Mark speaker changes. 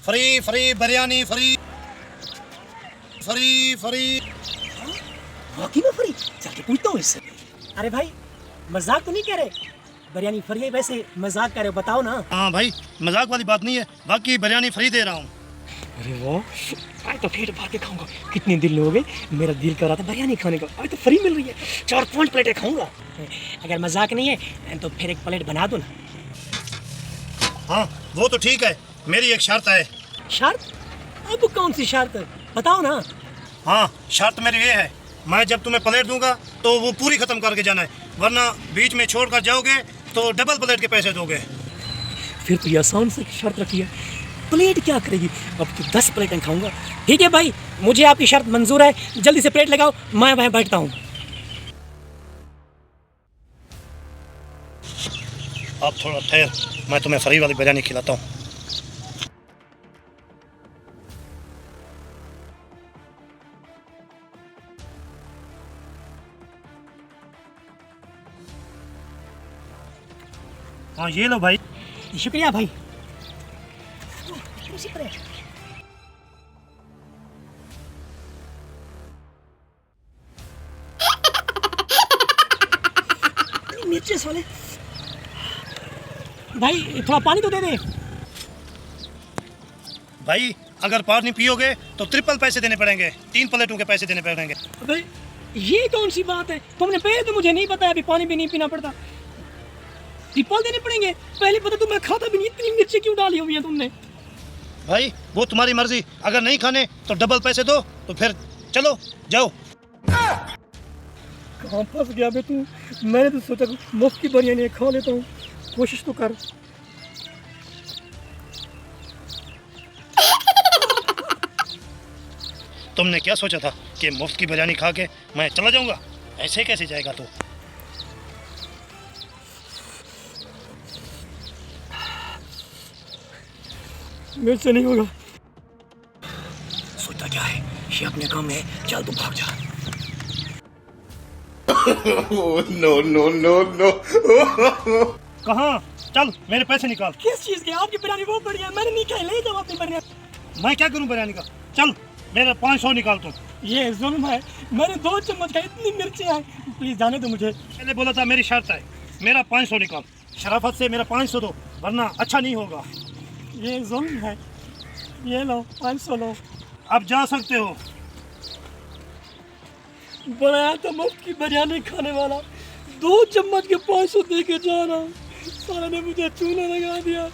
Speaker 1: Free free biryani free free free.
Speaker 2: वाकई में free? चल के पूछता हूँ इससे। अरे भाई मजाक तो नहीं कह रहे? बिरयानी फ्री है, वैसे मजाक कर रहे हो, बताओ ना।
Speaker 1: हाँ भाई मजाक वाली बात नहीं है, बाकी बिरयानी फ्री दे रहा हूँ।
Speaker 2: अरे वाह, आज तो पेट भर के खाऊंगा। कितने दिन हो गए मेरा दिल कर रहा था बिरयानी खाने का, आज तो फ्री मिल रही है। 4-5 प्लेटें खाऊंगा। अगर मजाक नहीं है तो फिर एक प्लेट बना दो ना।
Speaker 1: हाँ वो तो ठीक है, मेरी एक शर्त है।
Speaker 2: शर्त? अब कौन सी शर्त, बताओ ना।
Speaker 1: हाँ शर्त मेरी ये है, मैं जब तुम्हें प्लेट दूंगा तो वो पूरी खत्म करके जाना है, वरना बीच में छोड़ कर जाओगे तो डबल प्लेट के पैसे दोगे।
Speaker 2: फिर तो ये आसान से शर्त रखी है, प्लेट क्या करेगी, अब तो 10 प्लेटें खाऊंगा। ठीक है भाई, मुझे आपकी शर्त मंजूर है, जल्दी से प्लेट लगाओ, मैं वहाँ बैठता हूँ।
Speaker 1: अब थोड़ा ठहर, मैं तुम्हें फ्री वाली बिरयानी खिलाता हूँ। हाँ ये लो भाई।
Speaker 2: शुक्रिया भाई। उसी प्लेट। मिर्ची साले। भाई थोड़ा पानी तो दे दे।
Speaker 1: भाई अगर पानी पियोगे तो ट्रिपल पैसे देने पड़ेंगे, 3 प्लेटों के पैसे देने पड़ेंगे।
Speaker 2: अबे ये कौन सी बात है, तुमने पहले तो मुझे नहीं बताया, अभी पानी भी नहीं पीना पड़ता, ट्रिपल देने पड़ेंगे? पहले पता तो मैं खाता भी नहीं, इतनी मिर्ची क्यों डाली हुई है तुमने?
Speaker 1: भाई वो तुम्हारी मर्जी, अगर नहीं खाने तो डबल पैसे दो, तो फिर चलो जाओ।
Speaker 2: कहाँ फंस गया बे तू? मैंने तो सोचा मुफ्त की बिरयानी खा लेता हूँ, कोशिश तो कर।
Speaker 1: तुमने क्या सोचा था कि मुफ्त की बिरयानी खा के मैं चला जाऊंगा? ऐसे कैसे जाएगा तू?
Speaker 2: मेरे से नहीं होगा। सोचा क्या है, ये अपने काम में, चल तू भाग जा।
Speaker 3: No no no no.
Speaker 1: कहाँ? चल मेरे पैसे निकाल।
Speaker 2: किस चीज के? आपकी बिरयानी बहुत बढ़िया है, मैंने नहीं खाई, ले जाओ अपनी बिरयानी।
Speaker 1: मैं क्या करूं बिरयानी का? चल मेरा 500 निकाल तू।
Speaker 2: ये जुल्म है, मैंने 2 चम्मच खाई, इतनी मिर्ची है, प्लीज जाने दो मुझे।
Speaker 1: पहले बोला था मेरी शर्त है, मेरा 500 निकाल, शराफत से मेरा 500 दो, वरना अच्छा नहीं होगा।
Speaker 2: ये जुल्म है, ये लो 500 लो।
Speaker 1: अब जा सकते हो।
Speaker 2: बनाया तो मुफ्त की बिरयानी खाने वाला, 2 चम्मच के 500 दे के जा रहा हूँ, साले ने मुझे चूना लगा दिया।